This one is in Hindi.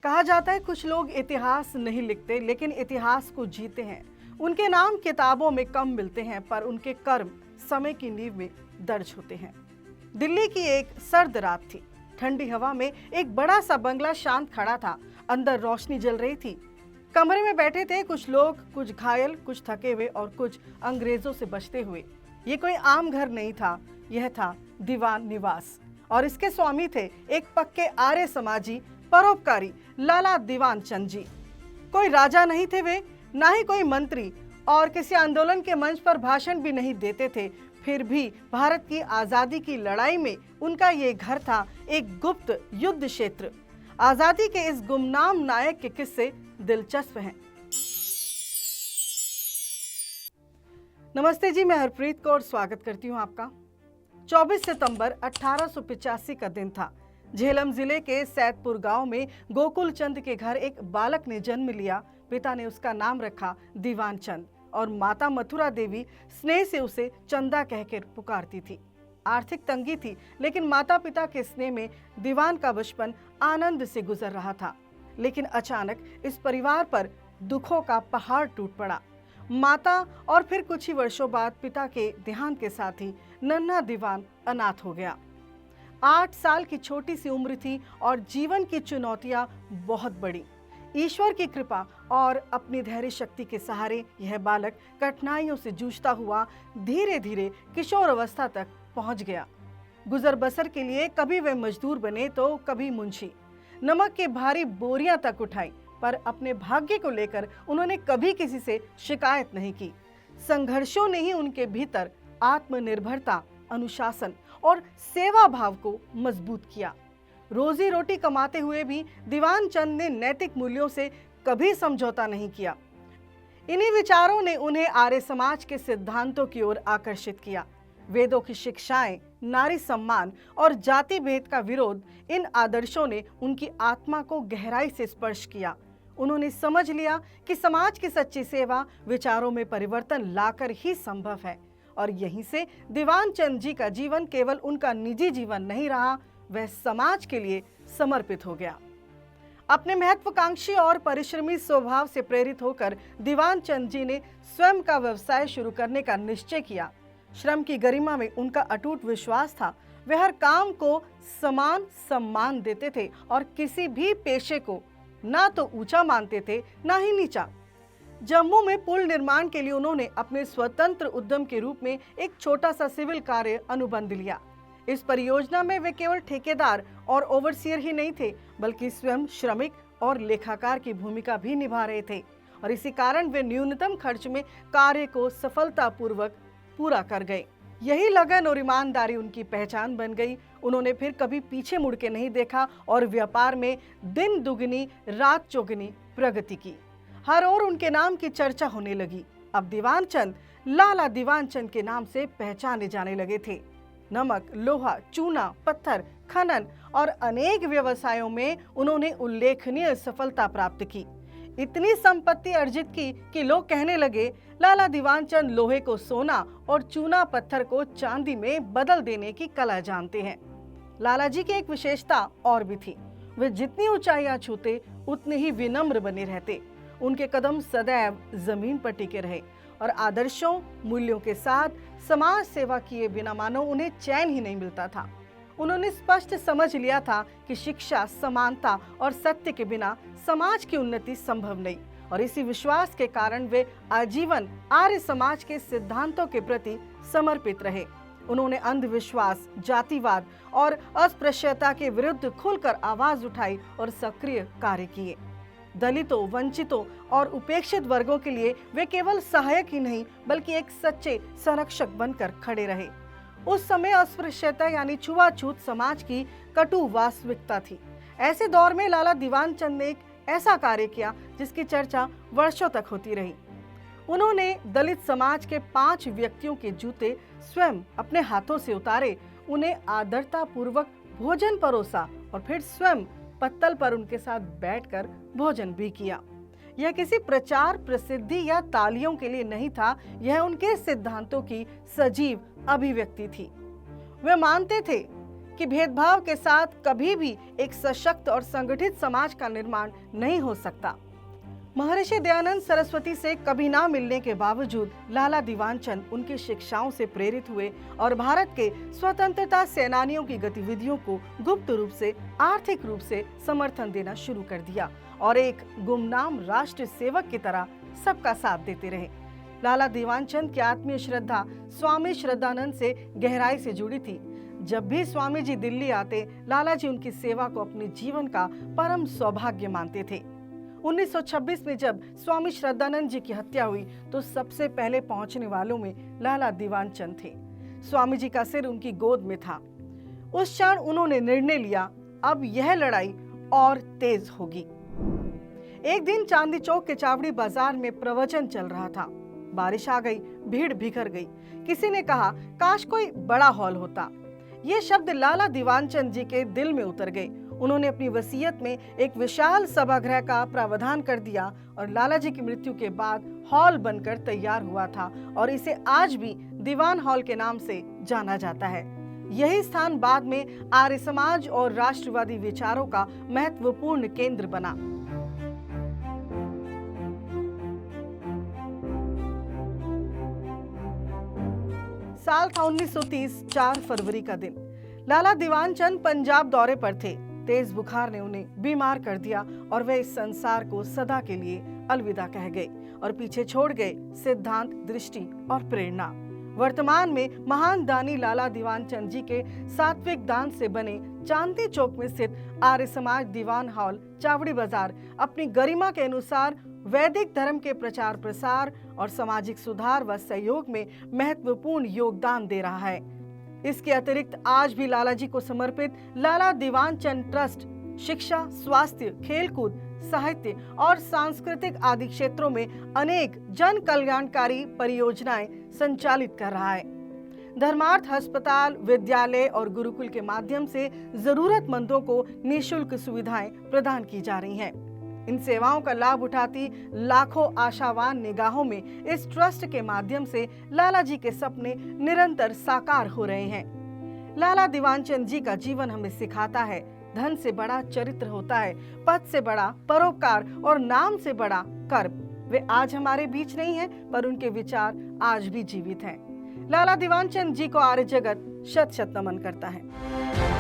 कहा जाता है कुछ लोग इतिहास नहीं लिखते लेकिन इतिहास को जीते हैं। उनके नाम किताबों में कम मिलते हैं पर उनके कर्म समय की नींव में दर्ज होते हैं। दिल्ली की एक सर्द रात थी। ठंडी हवा में एक बड़ा सा बंगला शांत खड़ा था। अंदर रोशनी जल रही थी। कमरे में बैठे थे कुछ लोग, कुछ घायल, कुछ थके हुए और कुछ अंग्रेजों से बचते हुए। ये कोई आम घर नहीं था, यह था दीवान निवास और इसके स्वामी थे एक पक्के आर्य समाजी परोपकारी लाला दीवान चंद जी। कोई राजा नहीं थे वे, ना ही कोई मंत्री, और किसी आंदोलन के मंच पर भाषण भी नहीं देते थे। फिर भी भारत की आजादी की लड़ाई में उनका ये घर था एक गुप्त युद्ध क्षेत्र। आजादी के इस गुमनाम नायक के किस्से दिलचस्प हैं। नमस्ते जी, मैं हरप्रीत कौर स्वागत करती हूँ आपका। 24 सितंबर 1885 का दिन था। झेलम जिले के सैदपुर गांव में गोकुल चंद के घर एक बालक ने जन्म लिया। पिता ने उसका नाम रखा दीवान चंद और माता मथुरा देवी स्नेह से उसे चंदा कहकर पुकारती थी। आर्थिक तंगी थी लेकिन माता पिता के स्नेह में दीवान का बचपन आनंद से गुजर रहा था। लेकिन अचानक इस परिवार पर दुखों का पहाड़ टूट पड़ा। माता और फिर कुछ ही वर्षों बाद पिता के देहांत के साथ ही नन्हा दीवान अनाथ हो गया। 8 साल की छोटी सी उम्र थी और जीवन की चुनौतियां बहुत बड़ी। ईश्वर की कृपा और अपनी धैर्य शक्ति के सहारे यह बालक कठिनाइयों से जूझता हुआ धीरे धीरे किशोर अवस्था तक पहुंच गया। गुजर बसर के लिए कभी वे मजदूर बने तो कभी मुंशी। नमक की भारी बोरियां तक उठाई पर अपने भाग्य को लेकर उन्होंने कभी किसी से शिकायत नहीं की। संघर्षों ने ही उनके भीतर आत्मनिर्भरता, अनुशासन और सेवा भाव को मजबूत किया। रोजी रोटी कमाते हुए भी दीवान चंद ने नैतिक मूल्यों से कभी समझौता नहीं किया। इन्हीं विचारों ने उन्हें आर्य समाज के सिद्धांतों की ओर आकर्षित किया। वेदों की शिक्षाएं, नारी सम्मान और जाति भेद का विरोध, इन आदर्शों ने उनकी आत्मा को गहराई से स्पर्श किया। उन्होंने समझ लिया कि समाज की सच्ची सेवा विचारों में परिवर्तन लाकर ही संभव है। और यहीं से दीवान चंद जी का जीवन केवल उनका निजी जीवन नहीं रहा, वह समाज के लिए समर्पित हो गया। अपने महत्वाकांक्षी और परिश्रमी स्वभाव से प्रेरित होकर दीवान चंद जी ने स्वयं का व्यवसाय शुरू करने का निश्चय किया। श्रम की गरिमा में उनका अटूट विश्वास था। वे हर काम को समान सम्मान देते थे और किसी भी पेशे को ना तो ऊंचा मानते थे ना ही नीचा। जम्मू में पुल निर्माण के लिए उन्होंने अपने स्वतंत्र उद्यम के रूप में एक छोटा सा सिविल कार्य अनुबंध लिया। इस परियोजना में वे केवल ठेकेदार और ओवरसियर ही नहीं थे बल्कि स्वयं श्रमिक और लेखाकार की भूमिका भी निभा रहे थे। और इसी कारण वे न्यूनतम खर्च में कार्य को सफलतापूर्वक पूरा कर गए। यही लगन और ईमानदारी उनकी पहचान बन गई। उन्होंने फिर कभी पीछे मुड़ के नहीं देखा और व्यापार में दिन दुगनी रात चौगुनी प्रगति की। हर ओर उनके नाम की चर्चा होने लगी। अब दीवान चंद लाला दीवान चंद के नाम से पहचाने जाने लगे थे। नमक, लोहा, चूना, पत्थर, खनन और अनेक व्यवसायों में उन्होंने उल्लेखनीय सफलता प्राप्त की। इतनी संपत्ति अर्जित की कि लोग कहने लगे लाला दीवान चंद लोहे को सोना और चूना पत्थर को चांदी में बदल देने की कला जानते हैं। लाला जी की एक विशेषता और भी थी। वे जितनी ऊंचाइयां छूते उतने ही विनम्र बने रहते। उनके कदम सदैव जमीन पर टिके रहे और आदर्शों, मूल्यों के साथ समाज सेवा किए बिना मानो उन्हें चैन ही नहीं मिलता था। उन्होंने स्पष्ट समझ लिया था कि शिक्षा, समानता और सत्य के बिना समाज की उन्नति संभव नहीं। और इसी विश्वास के कारण वे आजीवन आर्य समाज के सिद्धांतों के प्रति समर्पित रहे। उन्होंने अंधविश्वास, जातिवाद और अस्पृश्यता के विरुद्ध खुलकर आवाज उठाई और सक्रिय कार्य किए। दलितों, वंचितों और उपेक्षित वर्गों के लिए वे केवल सहायक ही नहीं बल्कि एक सच्चे संरक्षक बनकर खड़े रहे। उस समय अस्पृश्यता यानी छुआछूत समाज की कटु वास्तविकता थी। ऐसे दौर में लाला दीवान चंद ने एक ऐसा कार्य किया जिसकी चर्चा वर्षों तक होती रही। उन्होंने दलित समाज के 5 व्यक्तियों के जूते स्वयं अपने हाथों से उतारे, उन्हें आदरता पूर्वक भोजन परोसा और फिर स्वयं पत्तल पर उनके साथ बैठकर भोजन भी किया। यह किसी प्रचार, प्रसिद्धि या तालियों के लिए नहीं था, यह उनके सिद्धांतों की सजीव अभिव्यक्ति थी। वे मानते थे कि भेदभाव के साथ कभी भी एक सशक्त और संगठित समाज का निर्माण नहीं हो सकता। महर्षि दयानंद सरस्वती से कभी ना मिलने के बावजूद लाला दीवानचंद उनकी शिक्षाओं से प्रेरित हुए और भारत के स्वतंत्रता सेनानियों की गतिविधियों को गुप्त रूप से आर्थिक रूप से समर्थन देना शुरू कर दिया और एक गुमनाम राष्ट्र सेवक की तरह सबका साथ देते रहे। लाला दीवानचंद की आत्मीय श्रद्धा स्वामी श्रद्धानंद से गहराई से जुड़ी थी। जब भी स्वामी जी दिल्ली आते, लाला जी उनकी सेवा को अपने जीवन का परम सौभाग्य मानते थे। 1926 में जब स्वामी श्रद्धानंद जी की हत्या हुई तो सबसे पहले पहुंचने वालों में लाला दीवानचंद थे। स्वामी जी का सिर उनकी गोद में था। उस क्षण उन्होंने निर्णय लिया, अब यह लड़ाई और तेज होगी। एक दिन चांदी चौक के चावड़ी बाजार में प्रवचन चल रहा था। बारिश आ गई, भीड़ बिखर गई। किसी ने कहा, काश कोई बड़ा हॉल होता। ये शब्द लाला दीवानचंद जी के दिल में उतर गए। उन्होंने अपनी वसीयत में एक विशाल सभागृह का प्रावधान कर दिया और लाला जी की मृत्यु के बाद हॉल बनकर तैयार हुआ था और इसे आज भी दीवान हॉल के नाम से जाना जाता है। यही स्थान बाद में आर्य समाज और राष्ट्रवादी विचारों का महत्वपूर्ण केंद्र बना। साल था 1930, 4 फरवरी का दिन। लाला दीवानचंद पंजाब दौरे पर थे। तेज बुखार ने उन्हें बीमार कर दिया और वे इस संसार को सदा के लिए अलविदा कह गए और पीछे छोड़ गए सिद्धांत, दृष्टि और प्रेरणा। वर्तमान में महान दानी लाला दीवानचंद जी के सात्विक दान से बने चांदी चौक में स्थित आर्य समाज दीवान हॉल चावड़ी बाजार अपनी गरिमा के अनुसार वैदिक धर्म के प्रचार प्रसार और सामाजिक सुधार व सहयोग में महत्वपूर्ण योगदान दे रहा है। इसके अतिरिक्त आज भी लाला जी को समर्पित लाला दीवानचंद ट्रस्ट शिक्षा, स्वास्थ्य, खेलकूद, साहित्य और सांस्कृतिक आदि क्षेत्रों में अनेक जन कल्याणकारी परियोजनाएं संचालित कर रहा है। धर्मार्थ अस्पताल, विद्यालय और गुरुकुल के माध्यम से जरूरतमंदों को निःशुल्क सुविधाएं प्रदान की जा रही हैं। इन सेवाओं का लाभ उठाती लाखों आशावान निगाहों में इस ट्रस्ट के माध्यम से लाला जी के सपने निरंतर साकार हो रहे हैं। लाला दीवानचंद जी का जीवन हमें सिखाता है, धन से बड़ा चरित्र होता है, पद से बड़ा परोपकार और नाम से बड़ा कर्म। वे आज हमारे बीच नहीं हैं, पर उनके विचार आज भी जीवित हैं। लाला दीवानचंद जी को आर्य जगत शत शत नमन करता है।